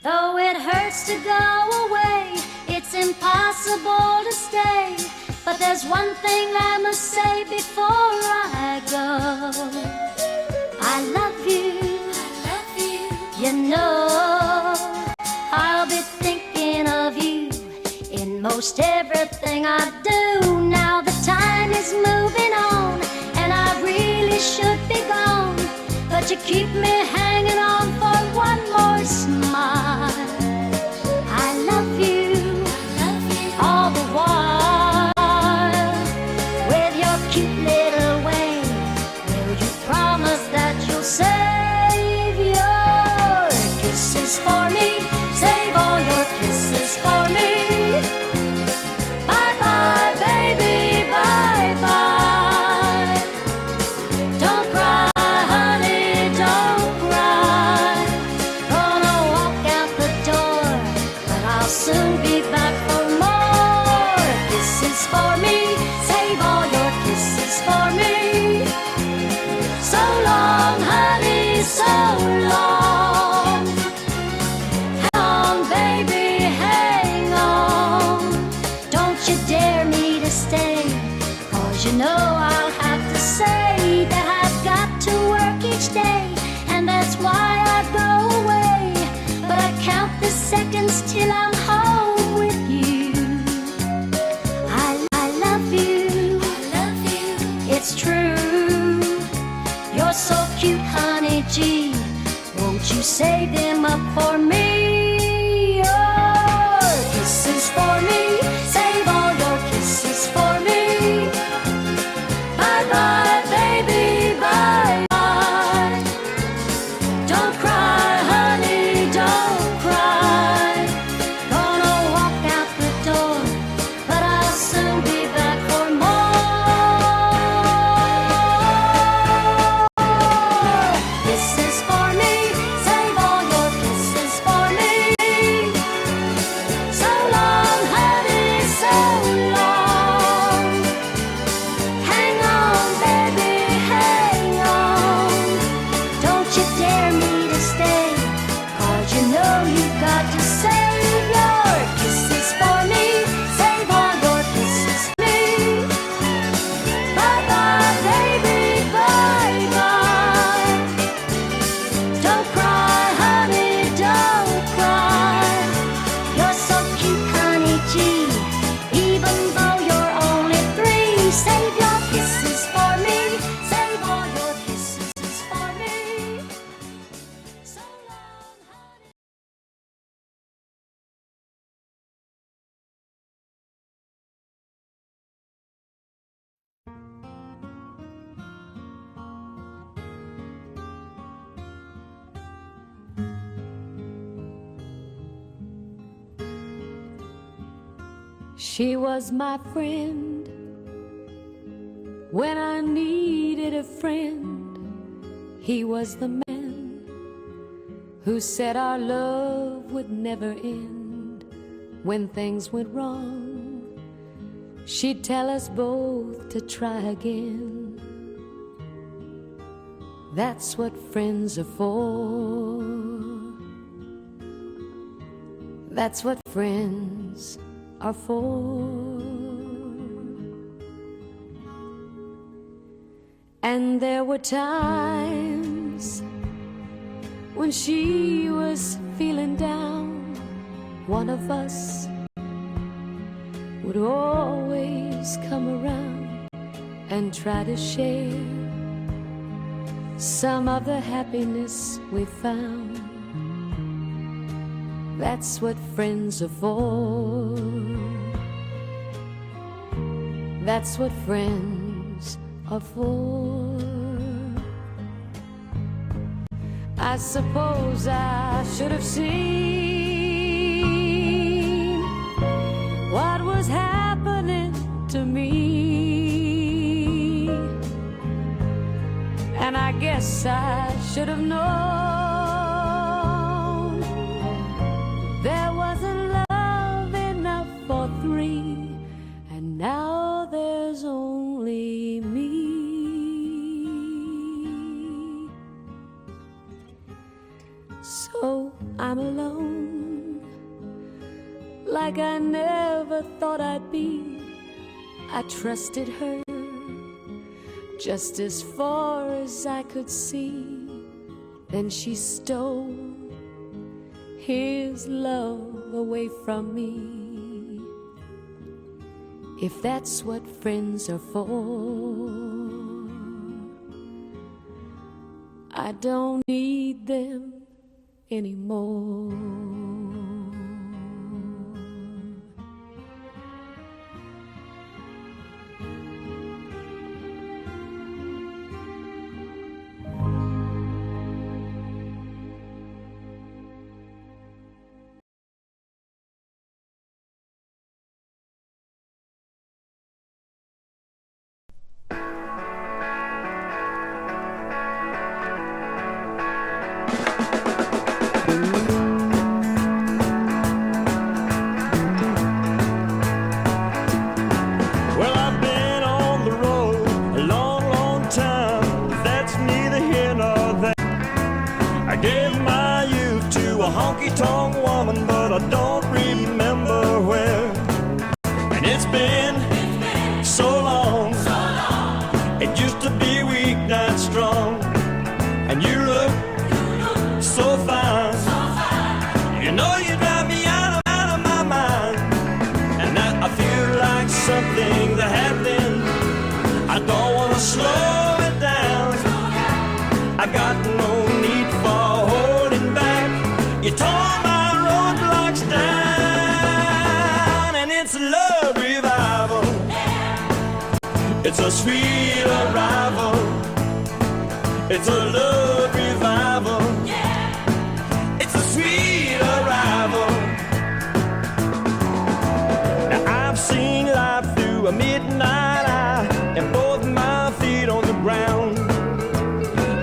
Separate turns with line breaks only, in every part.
Though it hurts to go away, it's impossible to stay. But there's one thing I must say before I go. I love you, you know. I'll be thinking of you in most everything I do. Now the time is moving on, and I really should be gone, but you keep me hanging on for one more smile. I love you, all the while. With your cute little way, will you promise that you'll save your kisses for me? Save all your kisses for me. Bye-bye, baby, bye-bye. Don't cry, honey, don't cry. Gonna walk out the door, but I'll soon be back for more kisses for me. Save all your kisses for me. So long, honey, so long. Hang on, baby, hang on. Don't you dare me to stay, 'cause you know I'll have to say that I've got to work each day, and that's why I go away. But I count the seconds till I'm home with you. I love you, it's true. You're so cute, honey, gee. Won't you save them up for me? Your kisses for me. Save all your kisses for me. Bye-bye, baby, bye-bye. Don't cry, honey, don't cry. Gonna walk out the door, but I'll soon be back for more kisses for me. Save all your kisses for me. So long, honey, so long. Hang on, baby, hang on. Don't you dare me to stay, 'cause you know you've got to save your kisses for me. Save all your kisses for me. Bye-bye, baby, bye-bye. Don't cry, honey, don't cry. You're so cute, honey, gee. Even though you're only 3, save your kisses for me. Save all your kisses for me. So long, honey.
She was my friend when I needed a friend. He was the man who said our love would never end. When things went wrong, she'd tell us both to try again. That's what friends are for. That's what friends are for. And there were times when she was feeling down. One of us would always come around and try to share some of the happiness we found. That's what friends are for. That's what friends are for. I suppose I should have seen what was happening to me, and I guess I should have known there wasn't love enough for 3, and now there's only me. So I'm alone like I never thought I'd be. I trusted her just as far as I could see. Then she stole his love away from me. If that's what friends are for, I don't need them anymore.
honky-tonk woman, but I don't remember where. And it's been so long. It used to be weeknight strong. And you look so fine. You know you drive me out of my mind. And now I feel like something that happened. I don't want to slow it down. I got no need for holding back. You tore my roadblocks down. And it's a love revival. It's a sweet arrival. It's a love revival. It's a sweet arrival. Now I've seen life through a midnight eye, and both my feet on the ground.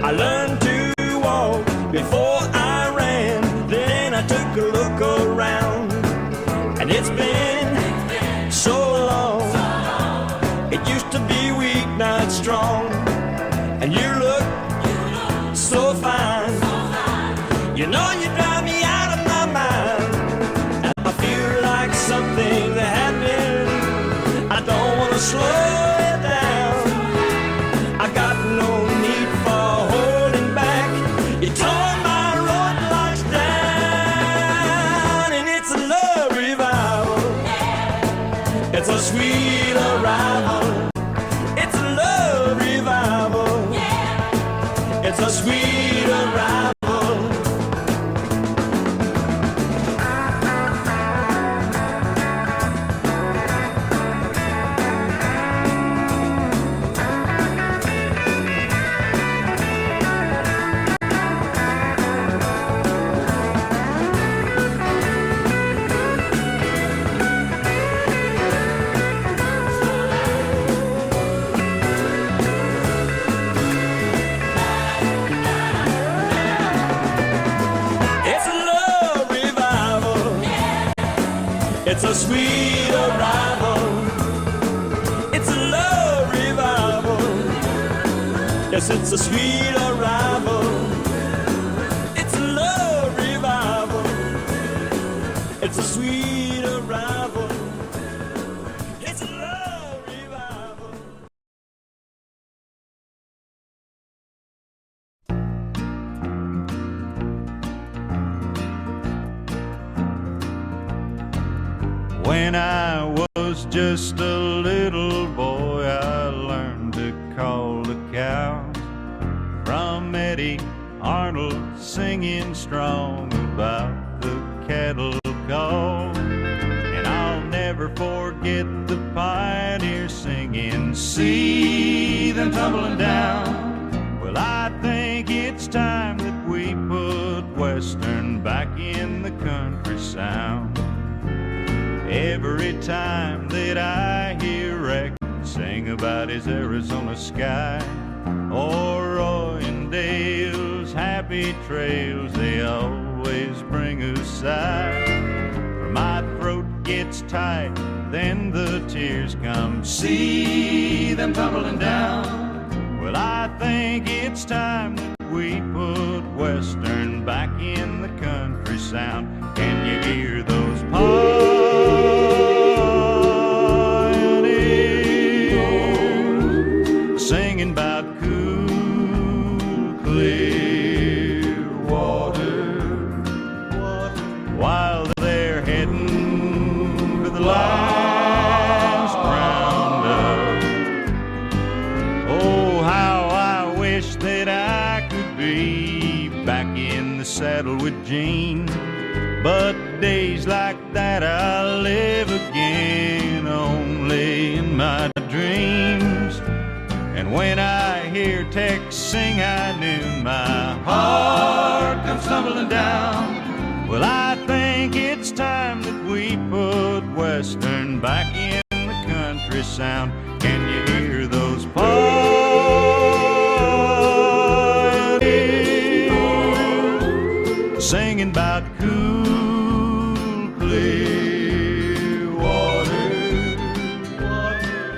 I learned to walk before I ran. Then I took a look around, and it's been so long. It used to be weeknight strong, and you look so fine. You know you drive me out of my mind. And I feel like something that happened. I don't want to slow it down. I got no need for holding back. You tore my roadblocks down. And it's a love revival. It's a sweet arrival. It's a love revival. It's a sweet arrival. It's a sweet arrival. It's a love revival. Yes, it's a sweet arrival. It's a love revival. It's a sweet arrival. It's a love revival.
When I was just a little boy, I learned to call the cows. From Eddie Arnold singing strong about the cattle call. And I'll never forget the pioneers singing, see them tumbling down. Well, I think it's time that we put Western back in the country sound. Every time that I hear Rex sing about his Arizona sky, or Roy and Dale's happy trails, they always bring a sigh. For my throat gets tight, then the tears come, see them tumbling down. Well, I think it's time that we put Western back in the country sound. Can you hear those pots? saddle with Jean. But days like that I'll live again only in my dreams. And when I hear Tex sing, I knew my heart comes tumbling down. Well, I think it's time that we put Western back in the country sound. Can you hear those pioneers singing about cool, clear water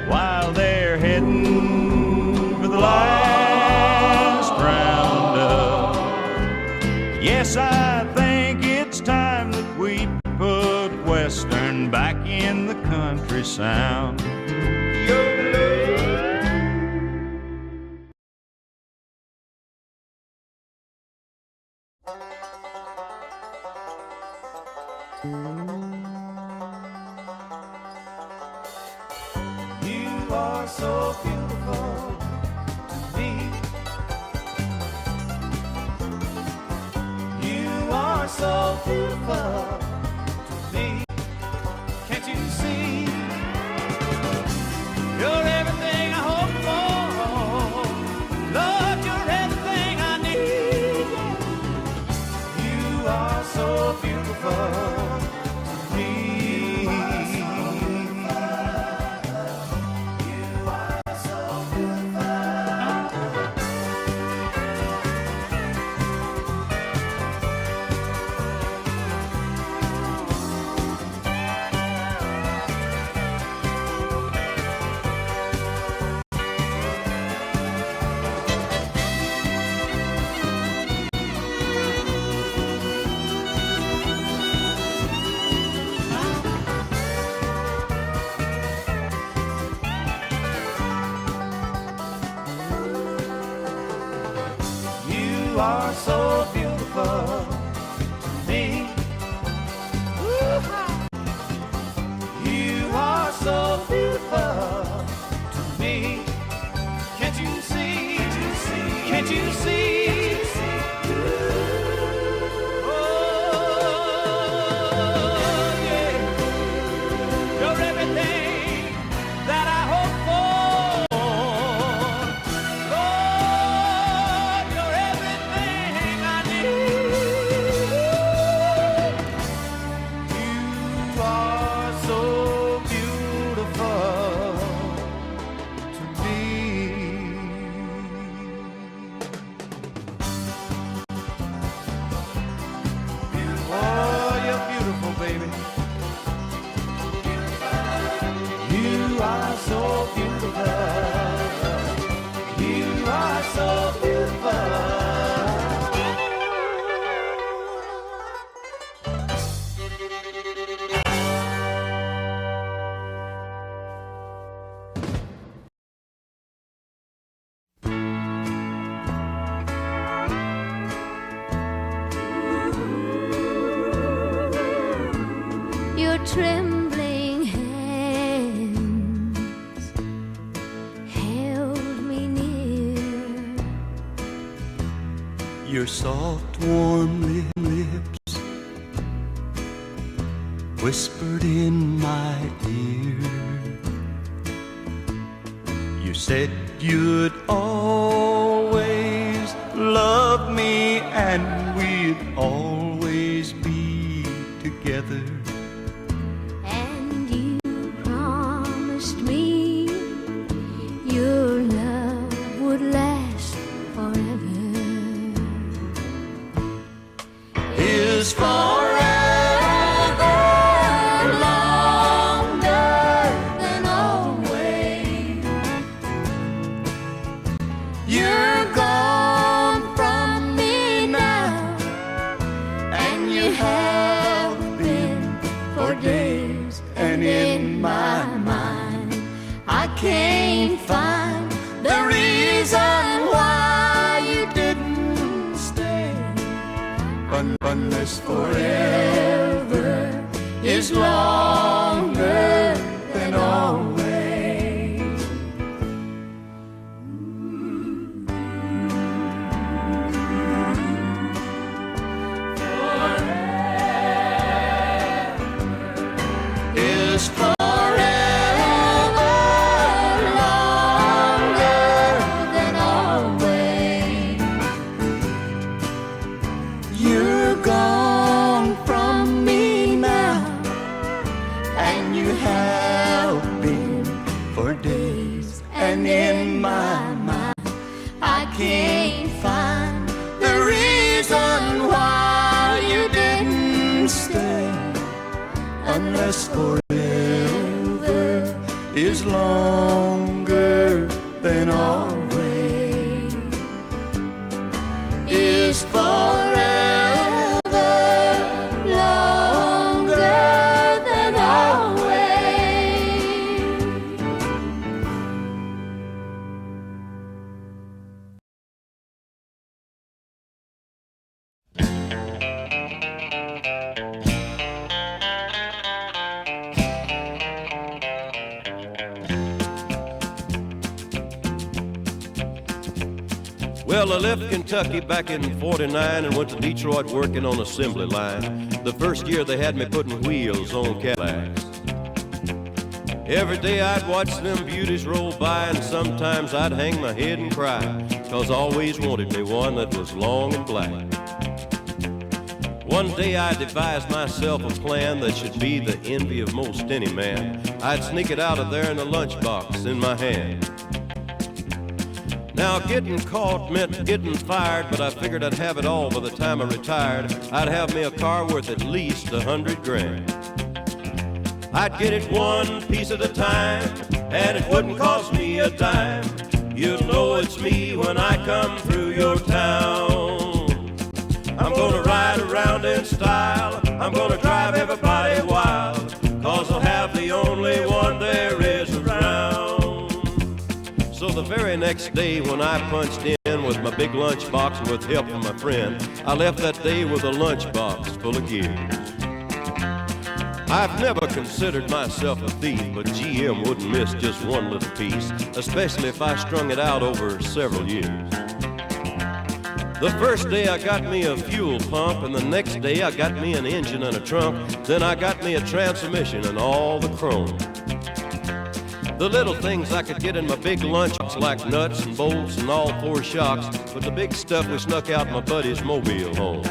while they're heading for the last roundup? Yes, I think it's time that we put Western back in the country sound.
You are so beautiful to me. You are so beautiful to me. Can't you see? You're everything I hope for. Lord, you're everything I need. You are so beautiful to me. You are so beautiful to me. You are so beautiful to me. Can't you see? Can't you see? Oh, yeah. You're everything that I hope for. Lord, you're everything I need. You are so beautiful to me. Oh, you're beautiful, baby. You are so beautiful. You are so beautiful.
Your trembling hands held me near.
Your soft, warm lips whispered in my ear. You said you'd always love me and we'd always be together.
And you promised me your love would last forever.
Is forever longer than always? You're gone from me now, and you have been for days. And in my mind, I can't find the reason why you didn't stay. Unless forever is longer than always. in my mind. I can't find the reason why you didn't stay, unless forever is longer than always. Is forever longer than always?
Well, I left Kentucky back in '49 and went to Detroit working on assembly line. The first year they had me putting wheels on Cadillacs. Every day I'd watch them beauties roll by, and sometimes I'd hang my head and cry, 'cause I always wanted me one that was long and black. One day I devised myself a plan that should be the envy of most any man. I'd sneak it out of there in a lunchbox in my hand. Now, getting caught meant getting fired, but I figured I'd have it all by the time I retired. I'd have me a car worth at least $100 grand. I'd get it one piece at a time, and it wouldn't cost me a dime. You'll know it's me when I come through your town. I'm gonna ride around in style, I'm gonna drive everybody wild, 'cause I'll have the only one there is around. So the very next day when I punched in with my big lunchbox and with help from my friend, I left that day with a lunchbox full of gears. I've never considered myself a thief, but GM wouldn't miss just one little piece, especially if I strung it out over several years. The first day I got me a fuel pump, and the next day I got me an engine and a trunk. Then I got me a transmission and all the chrome. The little things I could get in my big lunchbox, like nuts and bolts and all four shocks, but the big stuff we snuck out in my buddy's mobile home.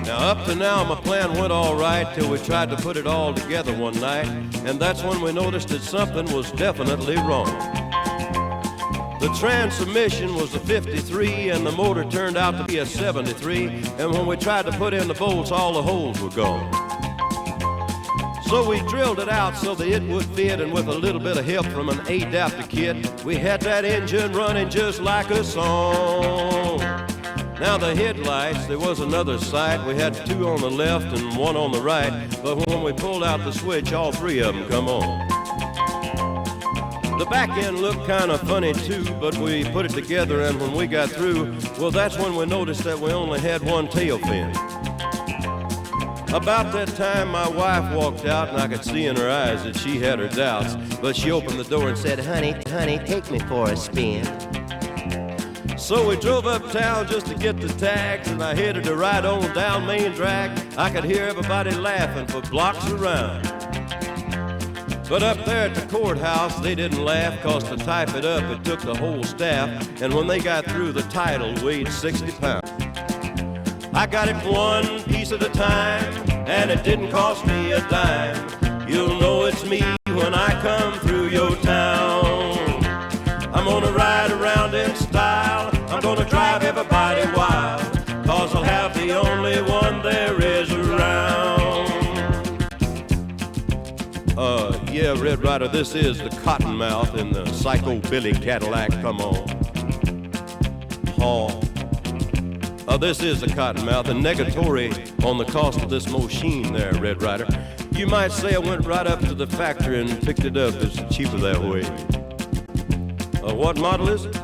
Now up to now my plan went all right till we tried to put it all together one night, and that's when we noticed that something was definitely wrong. The transmission was a 53 and the motor turned out to be a 73, and when we tried to put in the bolts, all the holes were gone. So we drilled it out so that it would fit, and with a little bit of help from an adapter kit, we had that engine running just like a song. Now the headlights, there was another sight. We had two on the left and one on the right, but when we pulled out the switch, all three of them come on. The back end looked kind of funny too, but we put it together, and when we got through, well, that's when we noticed that we only had one tail fin. About that time, my wife walked out, and I could see in her eyes that she had her doubts, but she opened the door and said, honey, take me for a spin. So we drove uptown just to get the tags, and I headed to ride on down Main Drag. I could hear everybody laughing for blocks around. But up there at the courthouse, they didn't laugh, 'cause to type it up, it took the whole staff, and when they got through, the title weighed 60 pounds. I got it one piece at a time, and it didn't cost me a dime. You'll know it's me when I come through your town. I'm gonna ride around in style, I'm gonna drive everybody wild, 'cause I'll have the only one there is around. Yeah, Red Ryder, this is the Cottonmouth in the Psycho Billy Cadillac, come on. This is the Cottonmouth, and negatory on the cost of this machine there, Red Ryder. You might say I went right up to the factory and picked it up. It's cheaper that way. What model is it?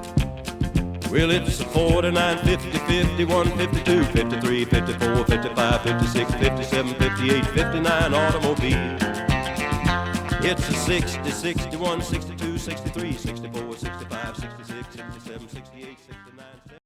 Well, it's a 49, 50, 51, 52, 53, 54, 55, 56, 57, 58, 59 automobile. It's a 60, 61, 62, 63, 64, 65, 66, 67, 68, 69, 70.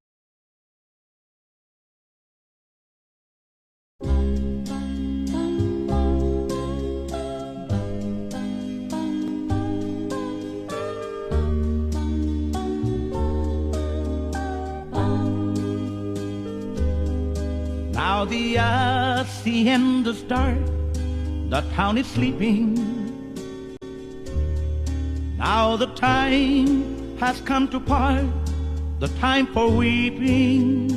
Now the hacienda's dark, the town is sleeping. Now the time has come to part, the time for weeping.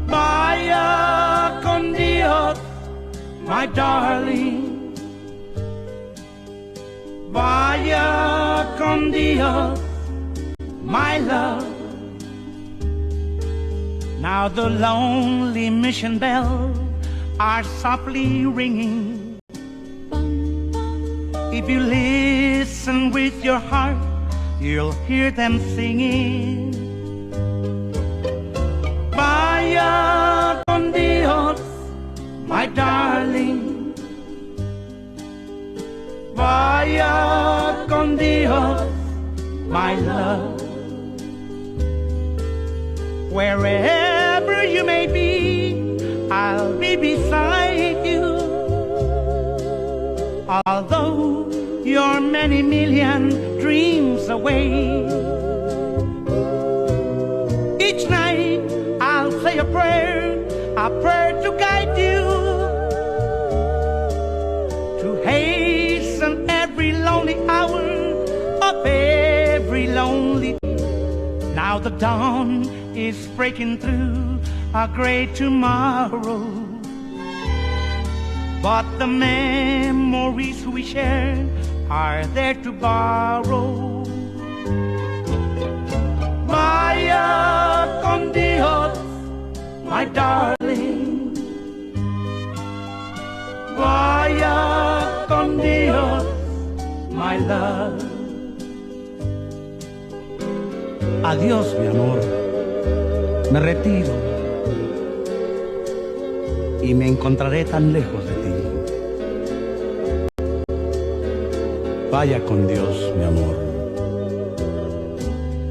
Vaya con Dios, my darling. Vaya con Dios, my love. Now the lonely mission bells are softly ringing. If you listen with your heart, you'll hear them singing. Vaya con Dios, my darling. Vaya con Dios, my love. Wherever you may be, I'll be beside you. Although you're many million dreams away, each night I'll say a prayer to guide you, to hasten every lonely hour of every lonely day. Now the dawn is breaking through a great tomorrow, but the memories we share are there to borrow. Vaya con Dios, my darling. Vaya con Dios, my love. Adiós, mi amor. Me retiro y me encontraré tan lejos de ti. Vaya con Dios, mi amor.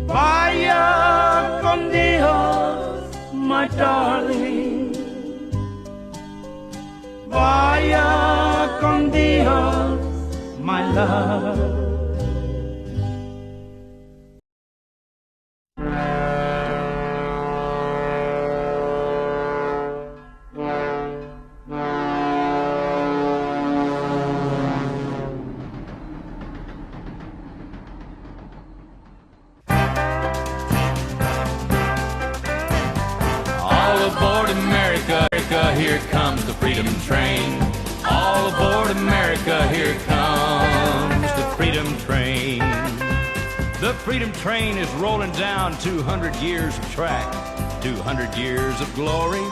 Vaya con Dios, my darling. Vaya con Dios, my love.
Here comes the freedom train. All aboard America, here comes the freedom train.
The freedom train is rolling down 200 years of track, 200 years of glory,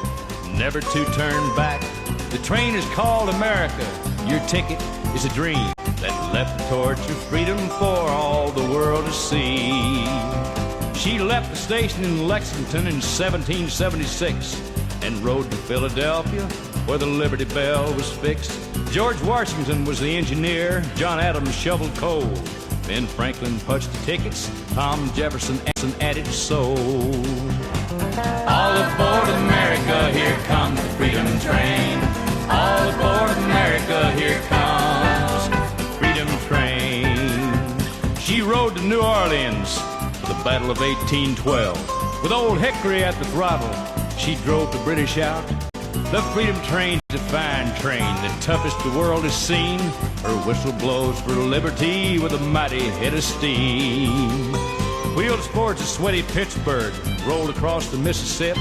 never to turn back. The train is called America. Your ticket is a dream that left the torch of freedom for all the world to see. She left the station in Lexington in 1776 and rode to Philadelphia, where the Liberty Bell was fixed. George Washington was the engineer, John Adams shoveled coal, Ben Franklin punched the tickets, Tom Jefferson added soul.
All aboard America, here comes the freedom train. All aboard America, here comes the freedom train.
She rode to New Orleans for the Battle of 1812. With old Hickory at the throttle, she drove the British out. The freedom train's a fine train, the toughest the world has seen. Her whistle blows for liberty with a mighty head of steam. Wheels towards a sweaty Pittsburgh, rolled across the Mississippi,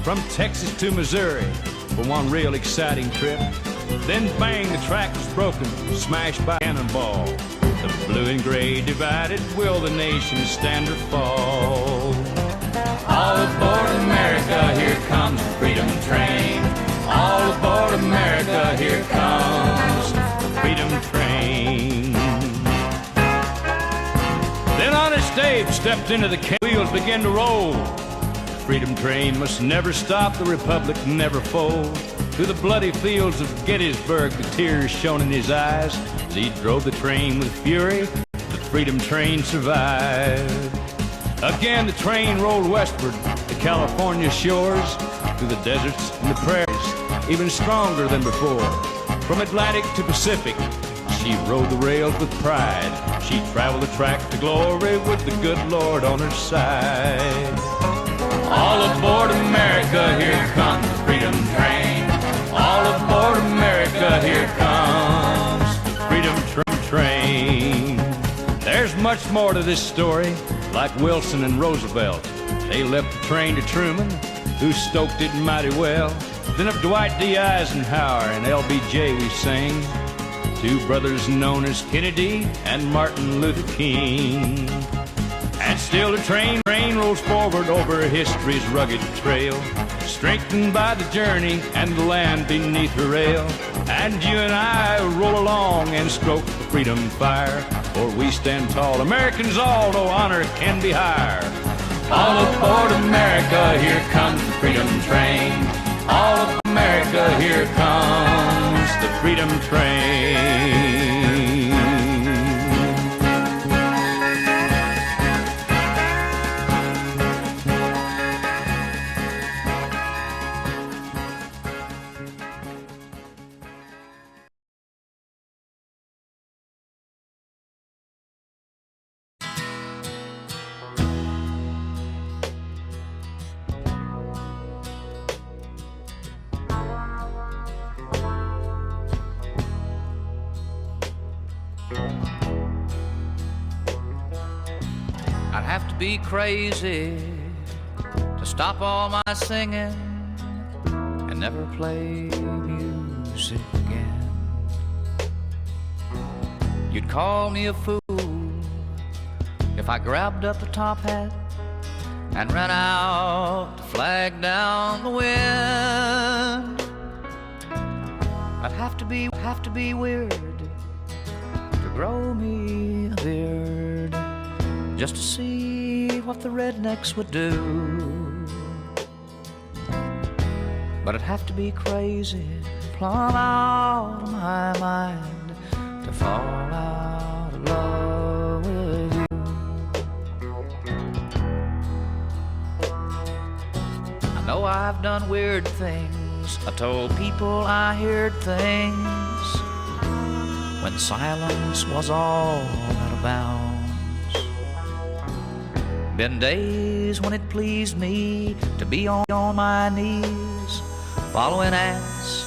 from Texas to Missouri for one real exciting trip. Then bang, the track was broken, smashed by a cannonball. The blue and gray divided, will the nation stand or fall?
All aboard America, here comes the freedom train. All aboard America, here comes the freedom train.
Then Honest Dave stepped into the wheels began to roll. The freedom train must never stop, the republic never fold. Through the bloody fields of Gettysburg, the tears shone in his eyes. As he drove the train with fury, the freedom train survived. Again the train rolled westward to California shores, through the deserts and the prairies, even stronger than before. From Atlantic to Pacific, she rode the rails with pride. She traveled the track to glory with the good Lord on her side.
All aboard America, here comes the freedom train. All aboard America, here comes the freedom train. There's much more to this story, like Wilson and Roosevelt. They left the train to Truman, who stoked it mighty well. Then of Dwight D. Eisenhower and LBJ we sing, two brothers known as Kennedy and Martin Luther King. And still the train rolls forward over history's rugged trail, strengthened by the journey and the land beneath her rail. And you and I roll along and stroke the freedom fire, for we stand tall, Americans all, no honor can be higher.
All aboard America, here comes the freedom train. All of America, here comes the freedom train.
I'd have to be crazy to stop all my singing and never play music again. You'd call me a fool if I grabbed up the top hat and ran out to flag down the wind. I'd have to be weird to grow me a beard just to see what the rednecks would do. But I'd have to be crazy, plumb out of my mind, to fall out of love with you. I know I've done weird things, I told people I heard things when silence was all out of bounds. Been days when it pleased me to be on my knees, following ants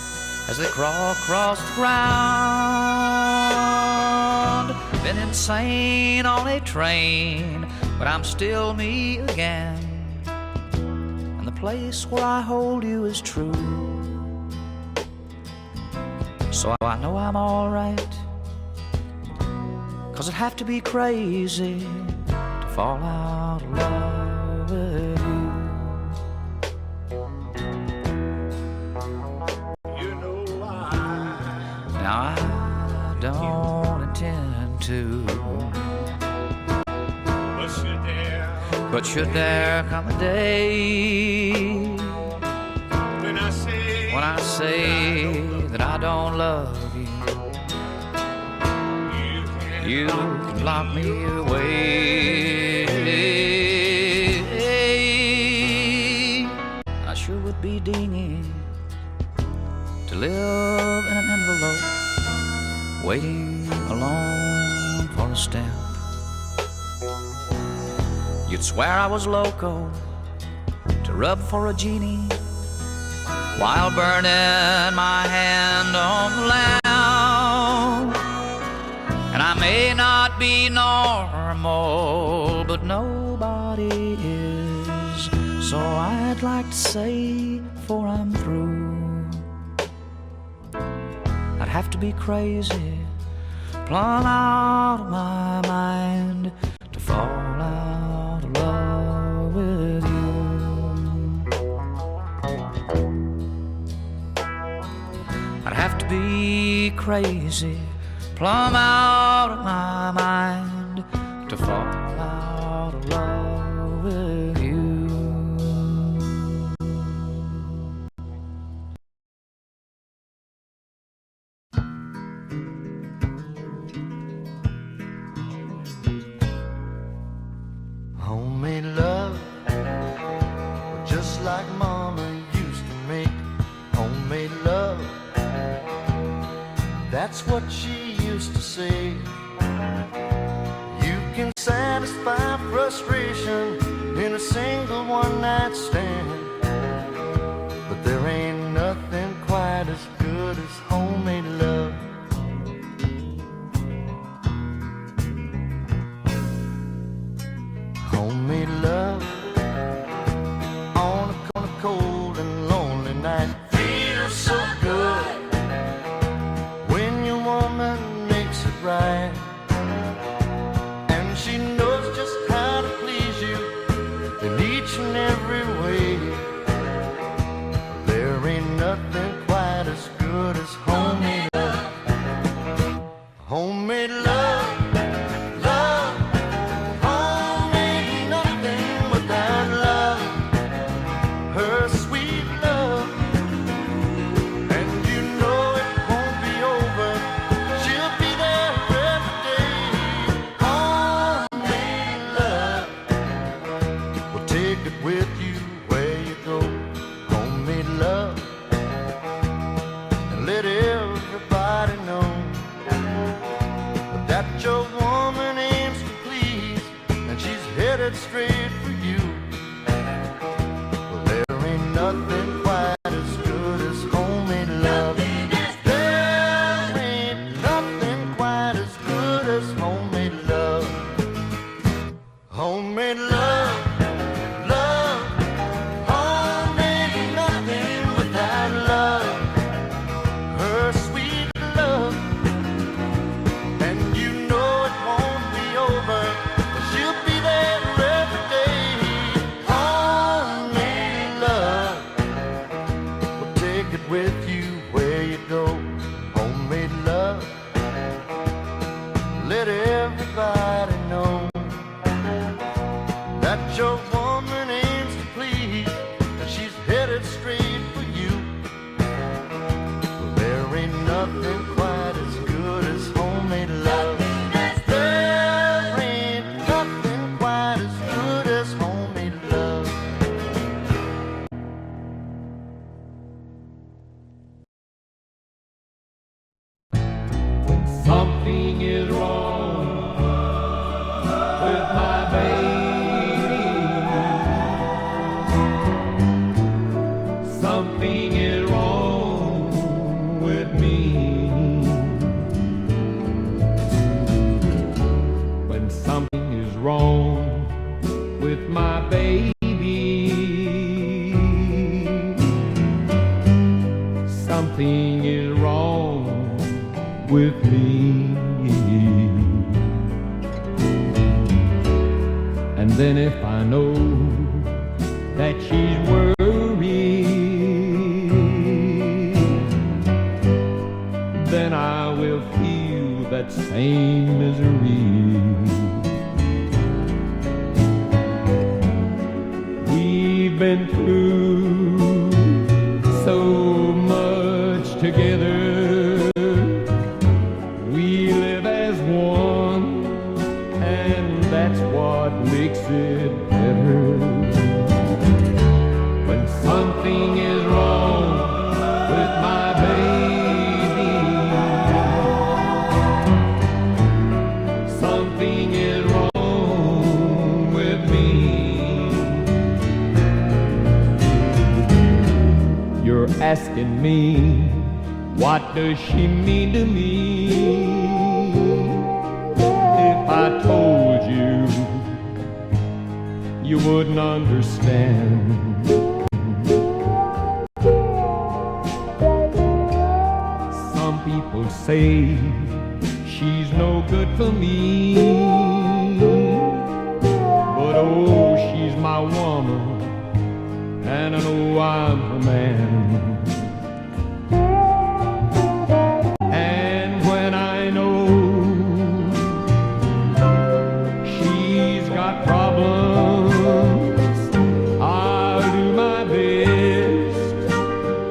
as they crawl across the ground. Been insane on a train, but I'm still me again. And the place where I hold you is true. So I know I'm alright, 'cause I'd have to be crazy to fall out of love with you.
You know
Now I don't intend to, but should there come a day
when I
say that I don't love you, you can lock me away. I sure would be dingy to live in an envelope, waiting alone for a stamp. You'd swear I was loco to rub for a genie while burning my hand on the lamp. And I may not be normal, but nobody is. So I'd like to say, before I'm through, I'd have to be crazy, plumb out of my mind, to fall out of love with you. I'd have to be crazy, plumb out of my mind, to fall out of love with you.
Homemade love, just like Mama used to make. Homemade love, that's what she used to say. You can satisfy frustration in a single one-night stand, but there ain't nothing quite as good as homemade love. each and every way. There ain't nothing quite as good as homemade love. Homemade love, love, home ain't nothing without love. Her sweet love, and you know it won't be over. She'll be there every day. Homemade love, well, take it with you where you go. Homemade love, and let everybody know that your woman aims to please, and she's headed straight for you. Well, there ain't nothing quite as good as homemade love. There ain't nothing quite as good as homemade love. Homemade love, love, home ain't nothing without love. Her sweet love, and you know it won't be over. She'll be there every day. Homemade love, well, take it with you where you go. Homemade love, let everybody know that your woman aims to please, and she's headed straight for you. Well, there ain't nothing quite as good as homemade love. There ain't nothing quite as good as homemade love.
Something is wrong with my baby. Something is wrong with me. When something is wrong with my baby, something is wrong with me. And then if I know that she's worried, then I will feel that same misery. We've been through so much together. We live as one, and that's what makes it better. When something is wrong with my baby, something is wrong with me. You're asking me, what does she mean to me? If I told you, you wouldn't understand. Some people say she's no good for me, but oh, she's my woman, and I know I'm her man. And when I know she's got problems, I'll do my best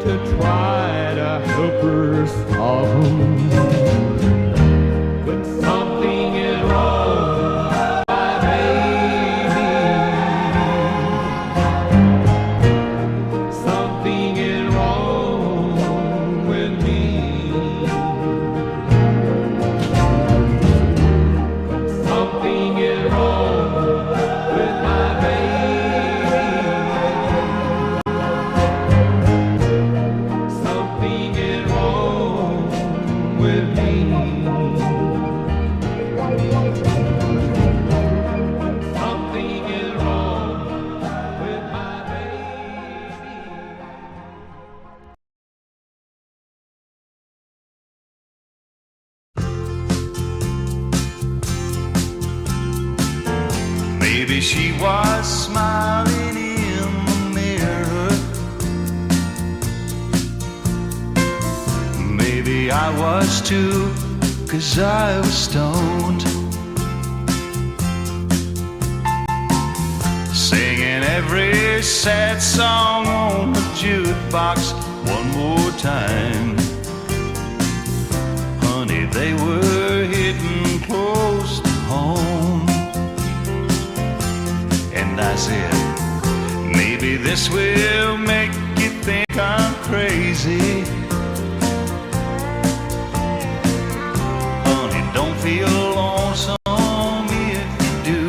to try to help her solve them. But something is wrong, my baby. Something is wrong with me. Something is wrong with my baby. Something is wrong with me. Something is wrong with my baby.
Maybe she was smiling
I was too, 'cause I was stoned. Singing every sad song on the jukebox one more time. Honey, they were hitting close to home. And I said, maybe this will make you think I'm crazy. Honey, don't feel lonesome if you do.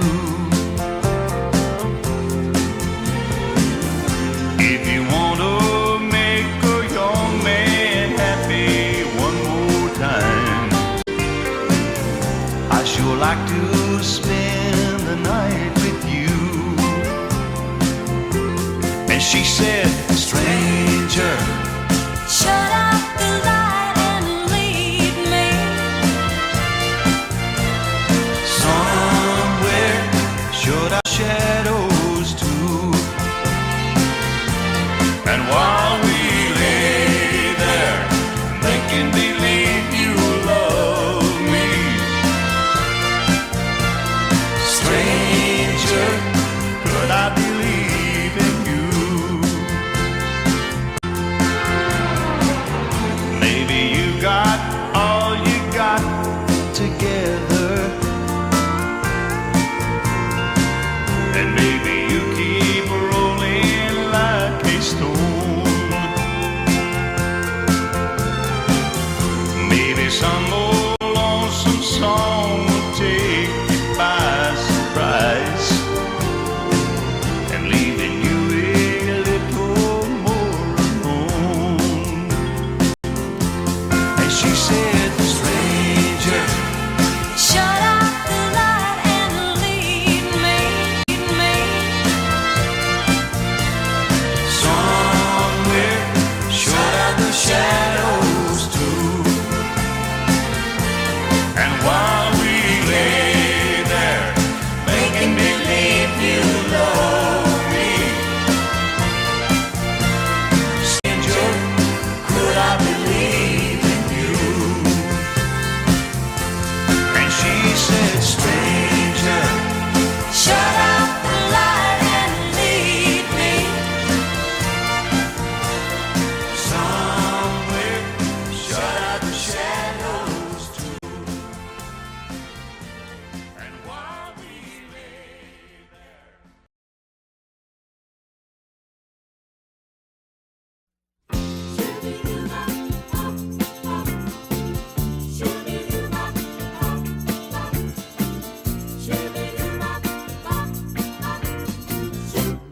If you want to make a young man happy one more time, I sure like to spend the night with you. And she said, stranger,
Shut out the light and lead me
somewhere should our shadows too. And while we lay there making believe you love me, stranger, could I believe in you? Maybe you got all you got together, and maybe you keep rolling like a stone. Maybe some old lonesome song will take you by surprise, and leaving you a little more alone. And she said, stranger,
Shut out the light and lead me
somewhere shut out the shadows too. And while we lay there making believe you love me, stranger, could I believe in you? And she said, stranger,
Shut out the light and lead me
somewhere shut out the shadows too. And while we lay there.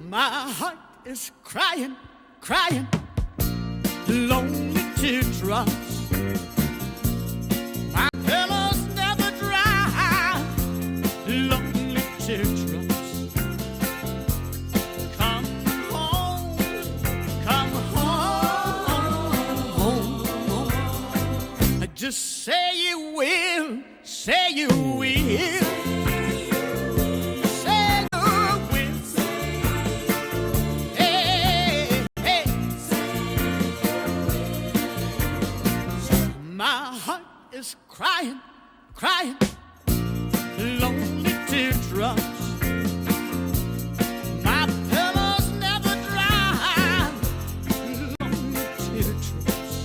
My heart is crying, crying, lonely teardrops. My pillow's never dry, lonely teardrops. Come home, come home. Just say you will, say you will. My heart is crying, crying, lonely teardrops. My pillow's never dry, lonely teardrops.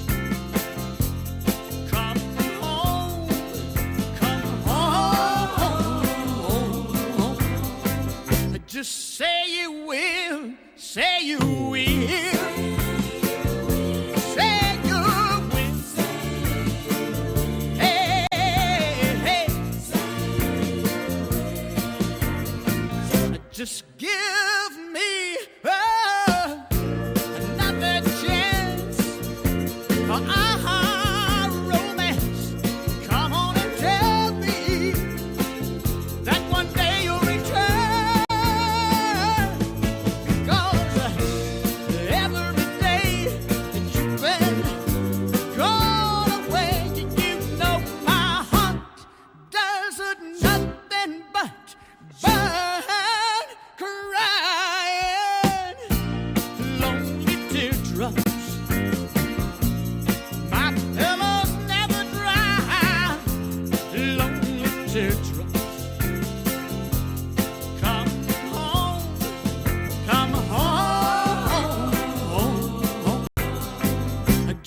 Come home, come home. Just say you will, say you will. Just give me another chance for our romance. Come on and tell me that one day you'll return. 'Cause every day that you've been gone away, you know my heart does nothing but burn. Cry.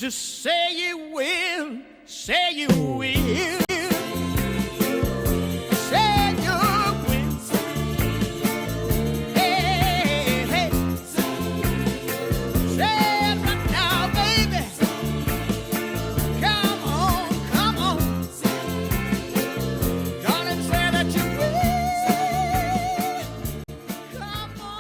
Just say you will, say you will. Say you will. Hey, hey. Say it right now, baby. Come on, come on. Darling, say that you will. Come on.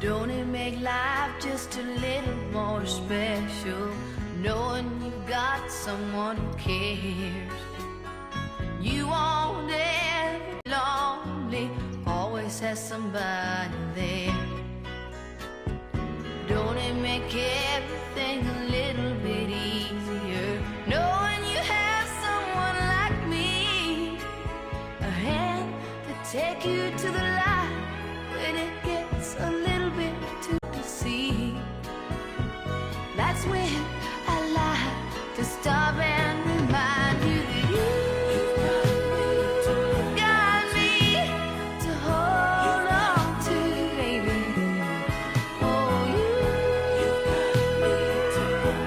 Don't it make life just a little more special, knowing you've got someone who cares? You won't ever be lonely, always has somebody there. Don't it make everything a little bit easier, knowing you have someone like me, a hand to take you to the light when it gets a little bit too to see. That's when I like to stop and remind you that you got me to hold on to, baby. Oh, you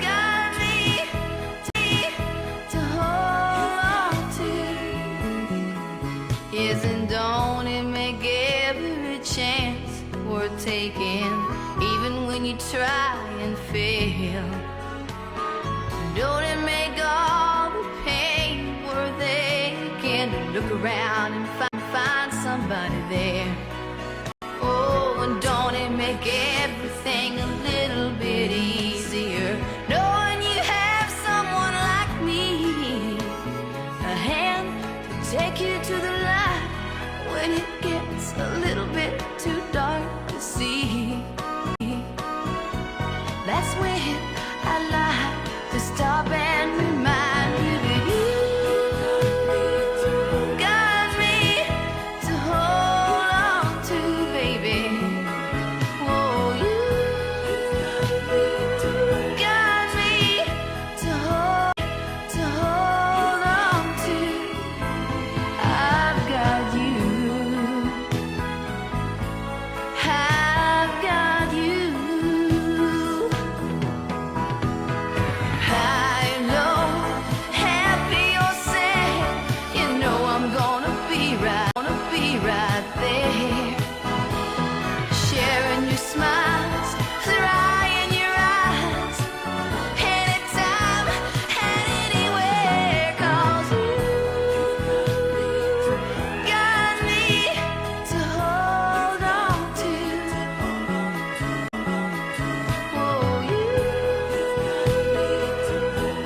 got me to hold on to. Isn't don't it make every chance worth taking, even when you try and fail? Don't it make all the pain worth aching to look around and find somebody there? Oh, and don't it make everything a little bit easier, knowing you have someone like me, a hand to take you to the light when it gets a little bit too dark to see. That's when I like to stop and remind you that you got me to hold on to, baby. Oh, you got me to hold on to. I've got you. I've got you. I know, happy or sad, you know I'm gonna be right there, sharing your smiles, drying your eyes, anytime and anywhere, 'cause you got me to hold on to. Oh, you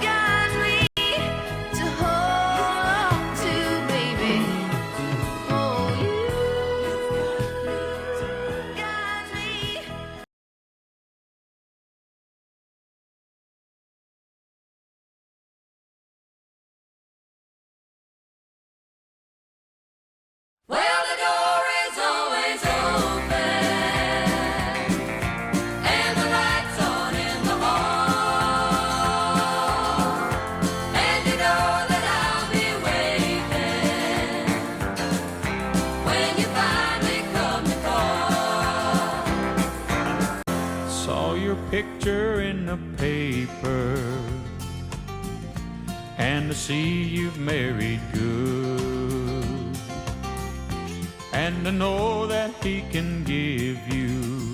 got me to hold on to, baby. Oh, you got me.
Well, the door is always open, and the lights on in the hall, and you know that I'll be waiting when you finally come to call.
Saw your picture in the paper, and to see you've married good, and to know that he can give you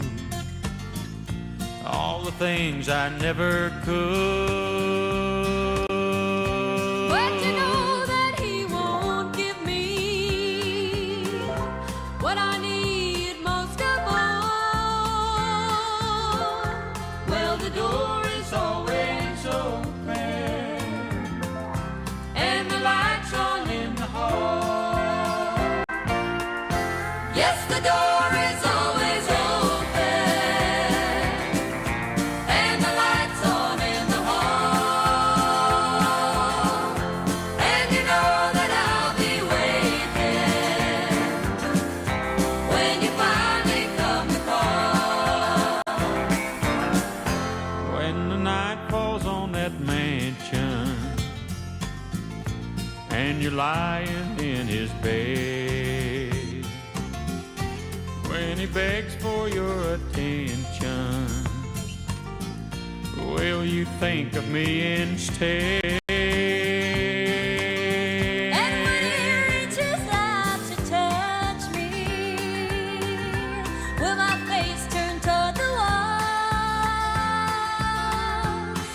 all the things I never could.
But you know that he won't give me what I need most of all. Well, the door is always open, and the lights on in the hall. Yes, the door is always open, and the lights on in the hall. And you know that I'll be waiting when you finally come to call.
When the night falls
his bed. When he begs for your attention, will you think of me instead?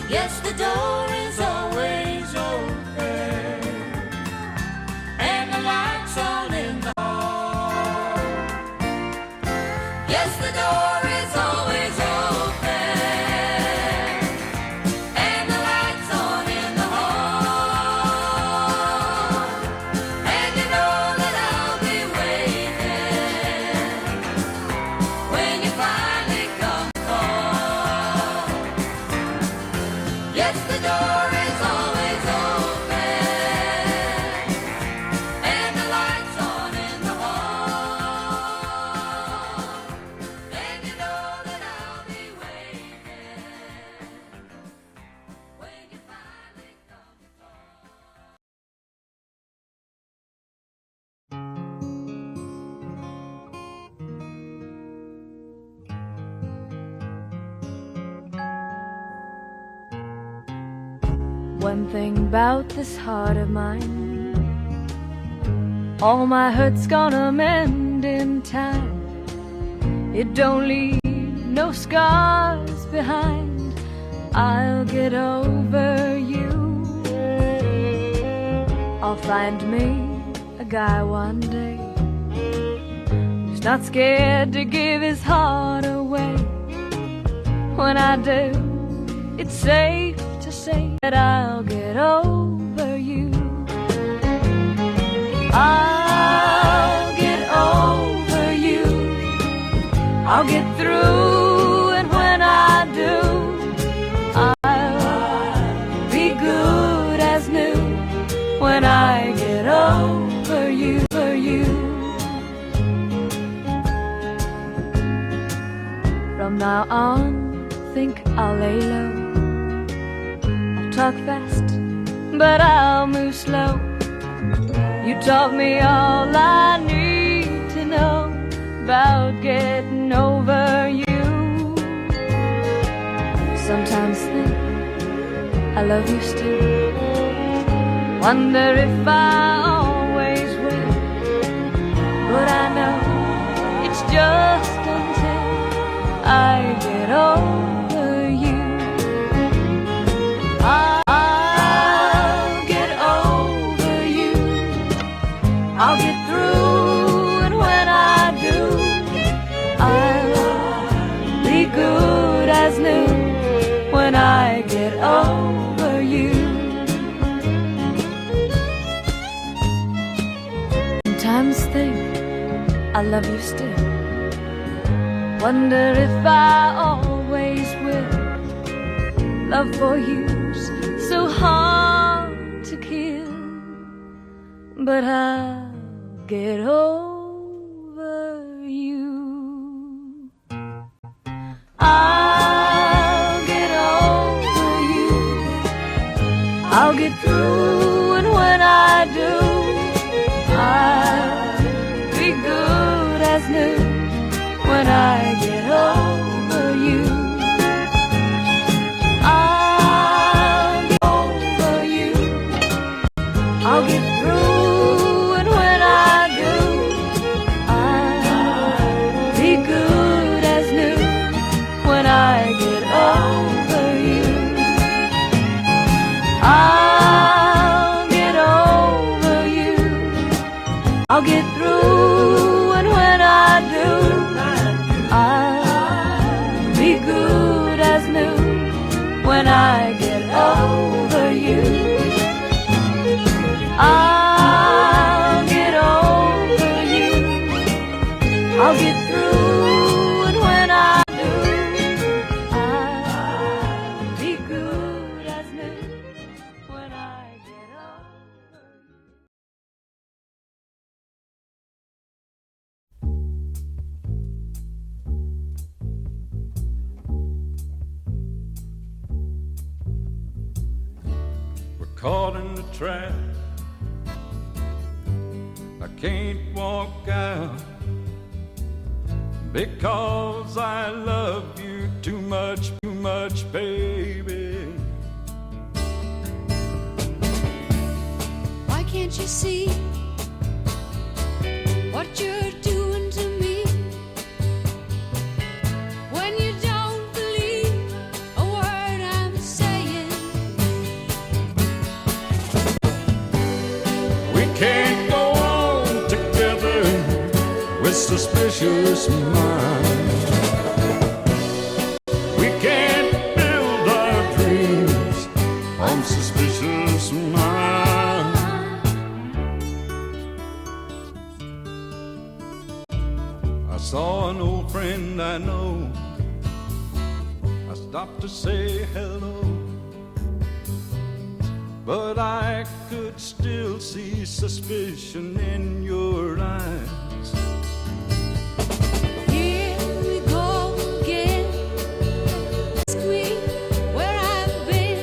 Yes, the door is always open, and the lights on in the hall. Yes, the door is always open, and the lights on in the hall. And you know that I'll be waiting when you finally come home. Yes, the door is always open, and the lights on in the hall. And you know that I'll be waiting when you finally come home.
One thing about this heart of mine, all my hurt's gonna mend in time. It don't leave no scars behind. I'll get over you. I'll find me a guy one day who's not scared to give his heart away. When I do, it's safe to say that I'll get over you. I'll get over you. I'll get through, and when I do, I'll be good as new. When I get over you, from now on, think I'll lay low. Talk fast, but I'll move slow. You taught me all I need to know about getting over you. Sometimes think I love you still. Wonder if I always will. But I know it's just until I get over you. I'll get over you. I'll get through, and when I do, I'll be good as new. When I get over you. Sometimes think I love you still. Wonder if I always will. Love for you's so hard to kill, but I'll get over you. I'll get over you. I'll get through, and when I do, I'll be good as new. When I get over you, I'll get over you. I'll get through, and when I do, I'll be good as new. When I get over you, I'll get over you. I'll get through, and when I do, I'll be good as new. When I get over you, I'll get over you. I'll get through, and when I do, I'll be good as new. When I get over you.
Caught in the trap I can't walk out because I love you too much, baby.
Why can't you see what you're doing to me? When you don't believe a word I'm saying.
We can't go on together with suspicious minds. We can't build our dreams on suspicious minds. I saw an old friend I know. I stopped to say hello, but I could still see suspicion in your eyes.
Here we go again. Ask me where I've been.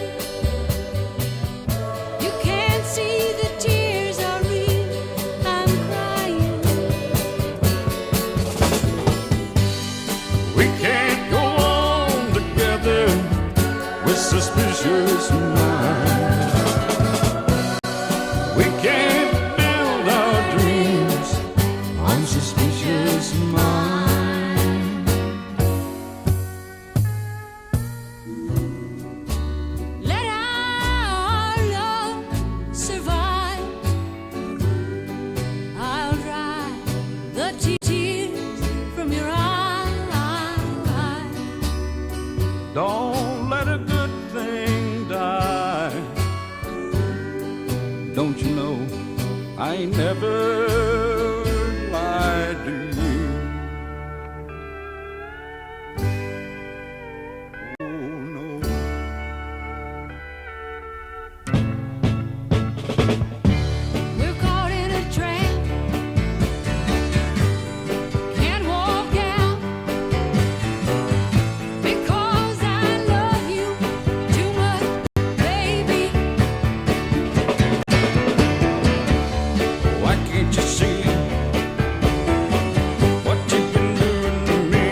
You can't see the tears are real. I'm crying.
We can't go on together with suspicious minds. We can't build our dreams on suspicious minds.
Let our love survive. I'll dry the tears from your eyes.
Don't let a good thing die. Don't you know I ain't never lied to you? Oh no.
We're caught in a trap. Can't walk out because I love you too much, baby.
Why can't you see what you've been doing to me?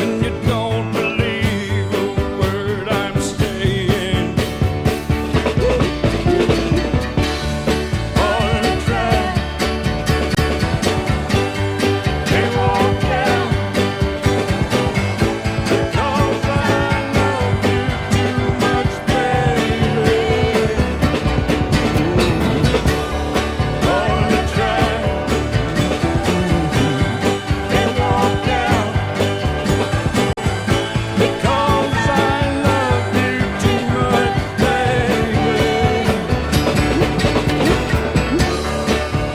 And you don't believe a word I'm saying. All in a trap, they walk out because I love you too much, baby. All in a trap, they walk out because I love you too much, baby.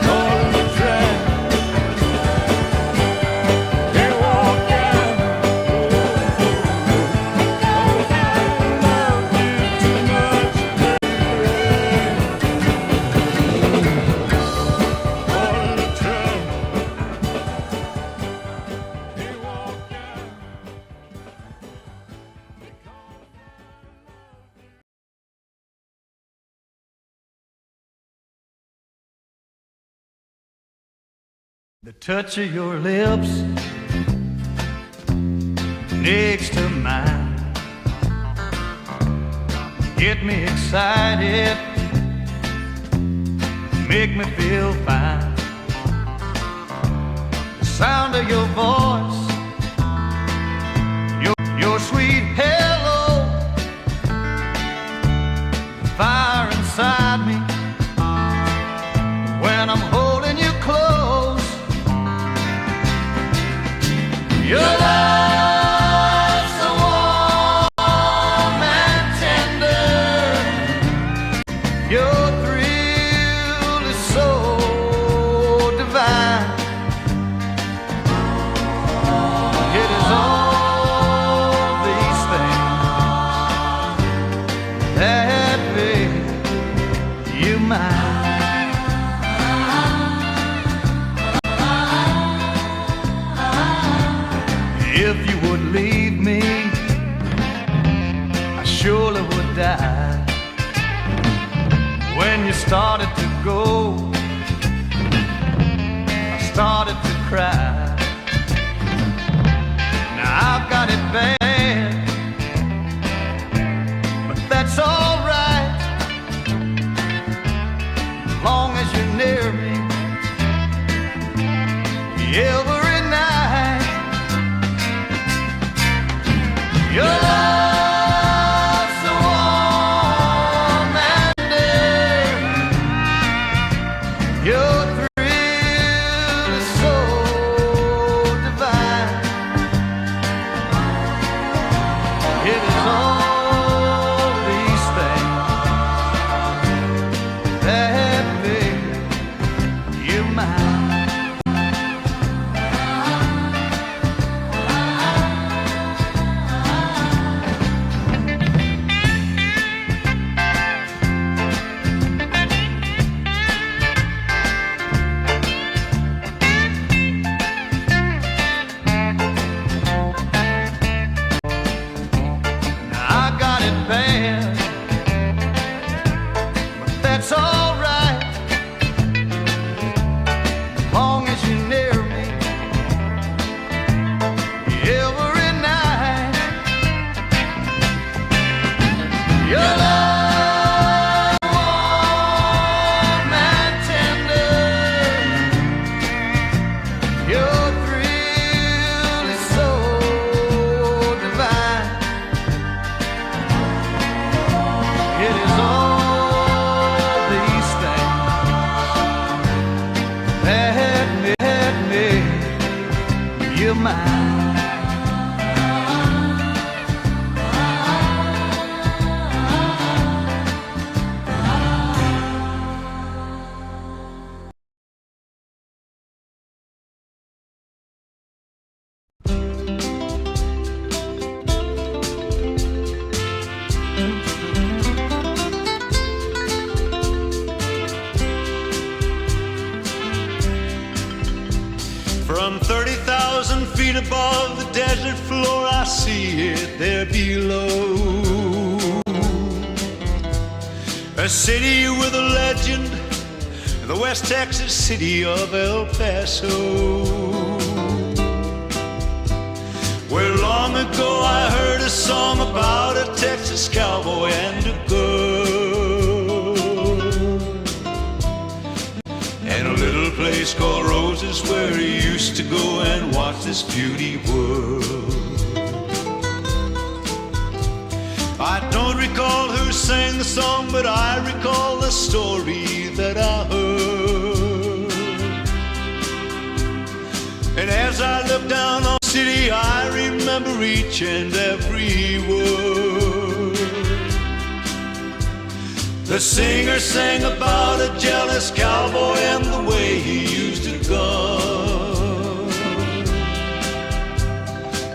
All in a trap, they walk out because I love you too much, baby. All in a trap, they walk out.
The touch of your lips next to mine get me excited, make me feel fine. The sound of your voice, your sweet hello, the fire inside me when I'm holding you close. Your love's so warm and tender. Your thrill is so divine. It is all these things that make you mine. If you would leave me, I surely would die. When you started to
ago, I started to cry. Now I've got it bad, but that's all right, as long as you're near me every night. Your love's so warm and dear. Your thrill is so divine. It is all these things that make you mine. I got it bad, but that's all right, as long as you're near me every night. Your love warm and tender. Your thrill is so divine. It is all these things that make you mine.
From 30,000 feet above the desert floor, I see it there below. A city with a legend, the West Texas city of El Paso, where long ago I heard a song about a Texas cowboy and a girl, and a little place called Roses where he used to go and watch this beauty world. I don't recall who sang the song, but I recall the story that I heard. And as I look down on the city, I remember each and every word. The singer sang about a jealous cowboy and the way he used a gun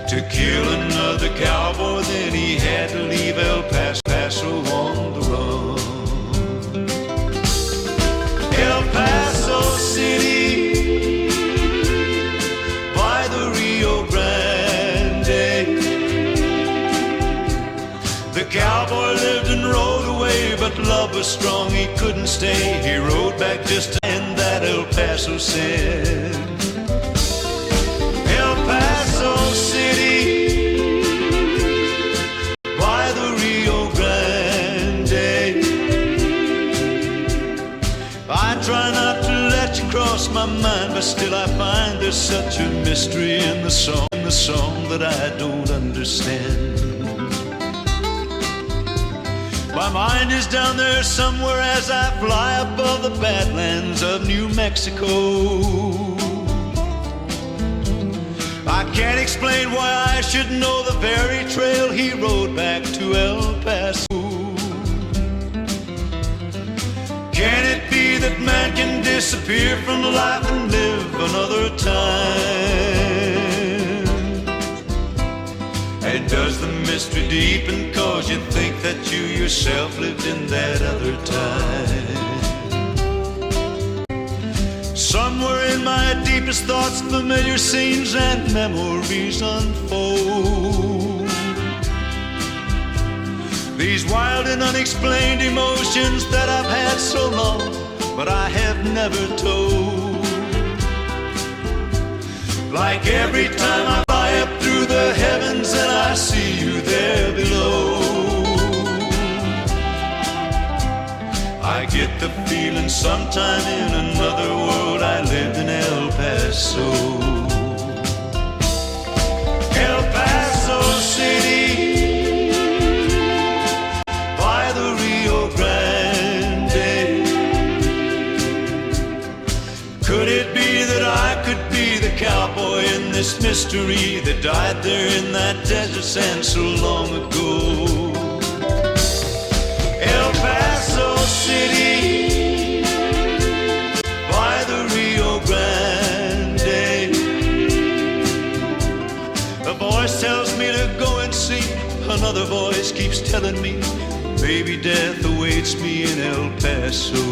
to kill another cowboy. Then he had to leave El Paso on the run. El Paso City by the Rio Grande. The cowboy lived and rode away, but love was strong, he couldn't stay. He rode back just to end that El Paso said. El Paso City by the Rio Grande. I try not to let you cross my mind, but still I find there's such a mystery in the song that I don't understand. My mind is down there somewhere as I fly above the badlands of New Mexico. I can't explain why I should know the very trail he rode back to El Paso. Can it be that man can disappear from life and live another time? And does the mystery deepen cause you think that you yourself lived in that other time? Somewhere in my deepest thoughts, familiar scenes and memories unfold. These wild and unexplained emotions that I've had so long but I have never told. Like every time I fly up through the heavens and I see you there below, I get the feeling sometime in another world I lived in El Paso. El Paso City, by the Rio Grande. Could it be that I could be the cowboy in this mystery that died there in that desert sand so long ago? El Paso City, by the Rio Grande. A voice tells me to go and see, another voice keeps telling me maybe death awaits me in El Paso.